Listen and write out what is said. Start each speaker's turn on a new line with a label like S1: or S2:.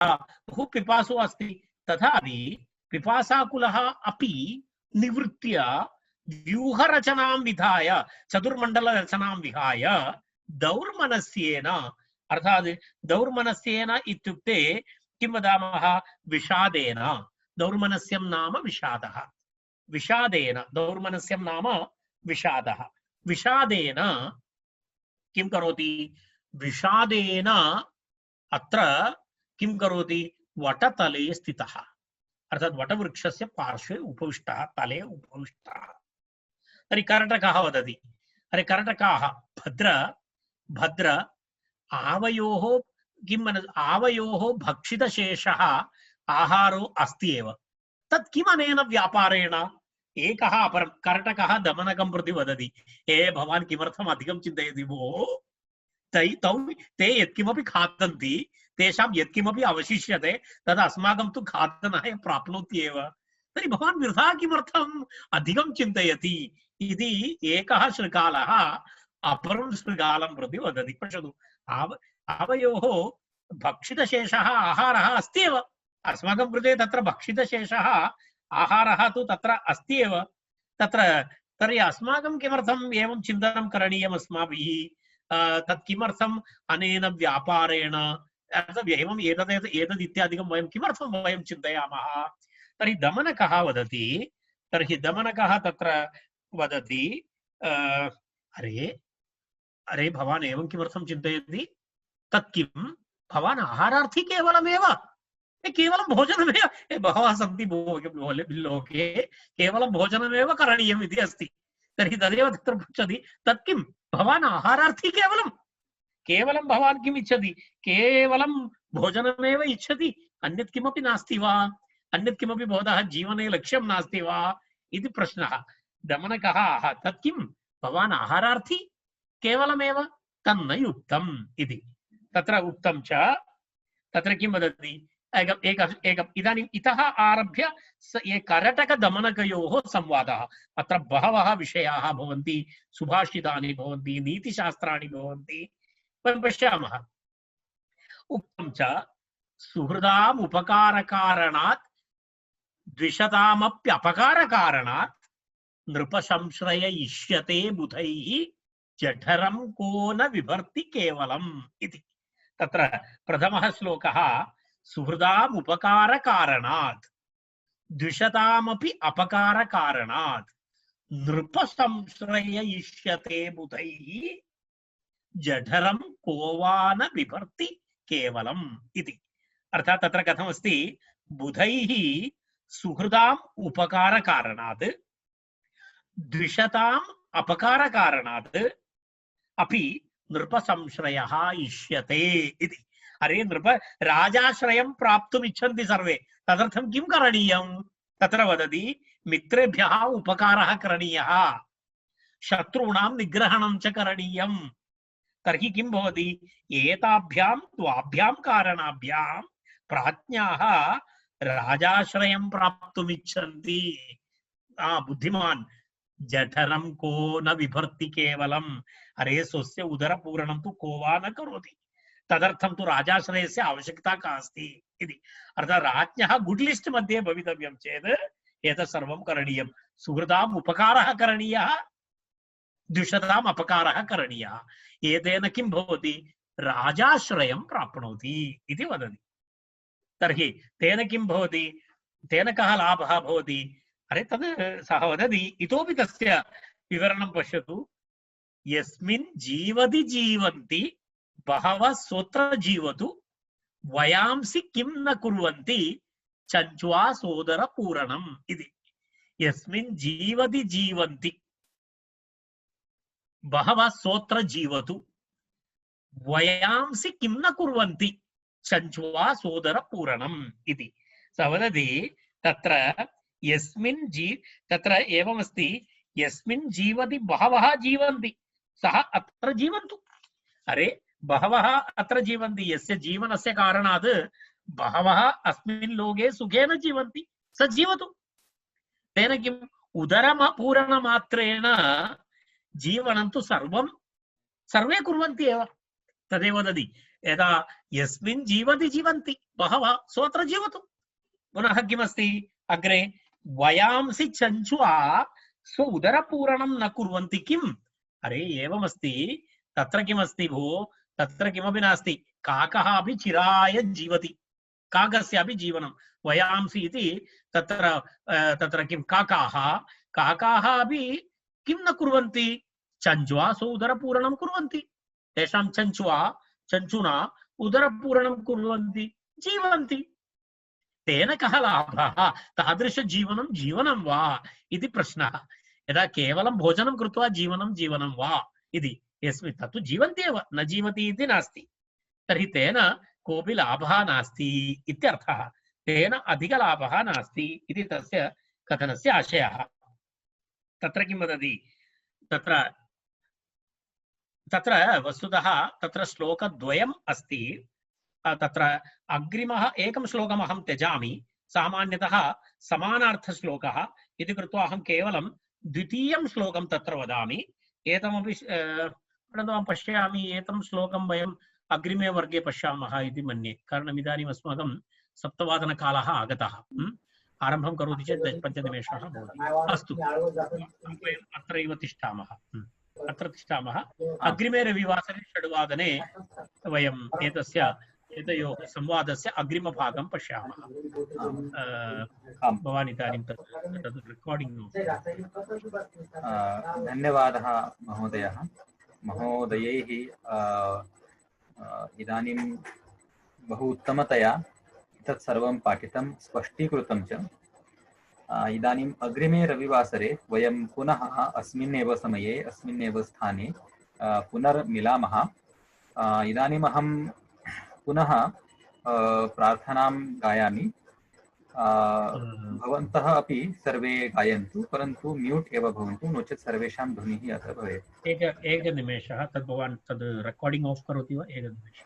S1: बहु पिपासु अस्ति, तथापि पिपासाकुलः अपि निवृत्य व्यूहरचनां विधाय, चतुर्मण्डलरचनां विहाय दौर्मनस्येन, अर्थात् दौर्मनस्येन इत्युक्ते किं वदामः, विषादेन। दौर्मनस्यं नाम विषादः, विषादेन दौर्मनस्यं नाम विषादः। विषादेन किं करोति, विषादेन अत्र किं करोति, वटतले स्थितः, अर्थात् वटवृक्षस्य पार्श्वे उपविष्टः, तले उपविष्टः। तर्हि कर्णकः वदति, अरे कर्णकाः भद्र भद्र आवयोः किं आवयोः भक्षितशेषः आहारो अस्ति एव, तत् किम् अनेन व्यापारेण। एकः अपरं कर्णकः दमनकं प्रति वदति, हे भवान् किमर्थम् अधिकं चिन्तयति भोः, ते यत्किमपि खादन्ति, तेषां यत्किमपि अवशिष्यते तद् अस्माकं तु खादनाय प्राप्नोति एव, तर्हि भवान् वृथा किमर्थम् अधिकं चिन्तयति इति एकः शृगालः अपरं शृगालं प्रति वदति। पश्यतु, आवयोः भक्षितशेषः आहारः अस्ति एव, अस्माकं कृते तत्र भक्षितशेषः आहारः तु तत्र अस्ति एव, तर्हि अस्माकं किमर्थम् एवं चिन्तनं करणीयम् अस्माभिः, तत् किमर्थम् अनेन व्यापारेण एवम् एतद् इत्यादिकं वयं किमर्थं वयं चिन्तयामः। तर्हि दमनकः वदति, तर्हि दमनकः तत्र वदति, अरे अरे भवान् एवं किमर्थं चिन्तयति, तत् किं भवान् आहारार्थी केवलमेव, केवलं भोजनमेव, बहवः सन्ति लोके, केवलं भोजनमेव करणीयम् इति अस्ति, तर्हि तदेव तत्र पृच्छति, तत् किं भवान् आहारार्थी केवलं भवान् किम् इच्छति, केवलं भोजनमेव इच्छति, अन्यत् किमपि नास्ति वा, अन्यत् किमपि भवतः जीवने लक्ष्यं नास्ति वा इति प्रश्नः। दमनकः तत् किं भवान् आहारार्थी केवलमेव, तन्न युक्तम् इति। तत्र उक्तं च, तत्र किं वदति, इदानीम् इतः आरभ्य करटकदमनकयोः संवादः, अत्र बहवः विषयाः भवन्ति, सुभाषितानि भवन्ति, नीतिशास्त्राणि भवन्ति, वयं पश्यामः। उक्तं च, सुहृदाम् उपकारकारणात् द्विषतामप्यपकारकारणात् नृपसंश्रय इष्यते बुधैः जठरं को न विभर्ति केवलम् इति। तत्र प्रथमः श्लोकः सुहृदाम् उपकारकारणात् द्विषतामपि अपकारकारणात् नृपसंश्रय इष्यते बुधैः जठरं को वा न बिभर्ति केवलम् इति। अर्थात् तत्र कथमस्ति, बुधैः सुहृदाम् उपकारकारणात् द्विषताम् अपकारकारणात् अपि नृपसंश्रयः इष्यते इति। अरे नृप राजाश्रयं प्राप्तुम् इच्छन्ति सर्वे, तदर्थं किं करणीयं, तत्र वदति मित्रेभ्यः उपकारः करणीयः, शत्रूणां निग्रहणं च करणीयम्। तर्हि किं भवति, एताभ्यां द्वाभ्यां कारणाभ्यां प्राज्ञाः राजाश्रयं प्राप्तुम् इच्छन्ति। बुद्धिमान् जठरं को न विभर्ति केवलम्, अरे स्वस्य उदरपूरणं तु को वा न करोति, तदर्थं तु राजाश्रयस्य आवश्यकता का अस्ति इति। अर्थात् राज्ञः गुड् लिस्ट् मध्ये भवितव्यं चेत् एतत् सर्वं करणीयं। सुहृदाम् उपकारः करणीयः, द्विषताम् अपकारः करणीयः, एतेन किं भवति, राजाश्रयं प्राप्नोति इति वदति। तर्हि तेन किं भवति, तेन कः लाभः भवति, अरे तद् सः वदति, इतोपि तस्य विवरणं पश्यतु। यस्मिन् जीवति जीवन्ति बहवः स्वत्र जीवतु वयांसि किं न कुर्वन्ति चञ्च्वा सोदर पूरणम् इति। यस्मिन् जीवति जीवन्ति बहवः स्वत्र जीवतु वयांसि किं न कुर्वन्ति चञ्च्वा सोदर पूरणम् इति। सः वदति तत्र यस्मिन् तत्र एवमस्ति, यस्मिन् जीवति बहवः जीवन्ति सः अत्र जीवन्तु। अरे बहवः अत्र जीवन्ति, यस्य जीवनस्य कारणात् बहवः अस्मिन् लोके सुखेन जीवन्ति, स जीवतु। तेन किम्, उदरपूरणमात्रेण जीवनं तु सर्वे कुर्वन्ति एव। तदेव वदति यदा यस्मिन् जीवति जीवन्ति बहवः सोऽत्र जीवतु। पुनः किमस्ति अग्रे वयांसि चञ्चुआ स्व उदरपूरणं न कुर्वन्ति किम्? अरे एवमस्ति, तत्र किमस्ति भो, तत्र किमपि नास्ति। काकः अपि चिराय जीवति, काकस्यापि जीवनं। वयांसि इति तत्र तत्र किं काकाः काकाः अपि किं न कुर्वन्ति? चञ्चुआ स्व उदरपूरणं कुर्वन्ति। तेषां चञ्चुना उदरपूरणं कुर्वन्ति, जीवन्ति। तेन कः लाभः? तादृशजीवनं जीवनं वा इति प्रश्नः। यदा केवलं भोजनं कृत्वा जीवनं वा इति यस्मिन् तत्तु जीवन्ति एव, न जीवति इति नास्ति। तर्हि तेन कोऽपि लाभः नास्ति इत्यर्थः। तेन अधिकलाभः नास्ति इति तस्य कथनस्य आशयः। तत्र किं वदति? तत्र वस्तुतः तत्र श्लोकद्वयम् अस्ति। तत्र अग्रिमः एकं श्लोकम् अहं त्यजामि। सामान्यतः समानार्थश्लोकः इति कृत्वा अहं केवलं द्वितीयं श्लोकं तत्र वदामि। एतमपि पश्यामि, एतं श्लोकं वयम् अग्रिमे वर्गे पश्यामः इति मन्ये। कारणम् इदानीम् अस्माकं 7:00 आगतः। आरम्भं करोति चेत् 5 निमेषाः भवति। अस्तु, वयम् अत्रैव तिष्ठामः। अग्रिमे रविवासरे 6:00 वयम् एतयोः संवादस्य अग्रिमभागं पश्यामः। भवान् इदानीं तत् रेकार्डिङ्ग्।
S2: धन्यवादः महोदयः। महोदयैः इदानीं बहु उत्तमतया तत् सर्वं पाठितं, स्पष्टीकृतं च। इदानीम् अग्रिमे रविवासरे वयं पुनः अस्मिन्नेव समये अस्मिन्नेव स्थाने पुनर्मिलामः। इदानीम् अहं पुनः प्रार्थनां गायामि। भवन्तः अपि सर्वे गायन्तु, परन्तु म्यूट् एव भवन्तु, नो चेत् सर्वेषां ध्वनिः अत्र भवेत्।
S1: एकनिमेषः, तद् भवान् तद् रेकार्डिङ्ग् आफ् करोति वा? एकनिमेषः।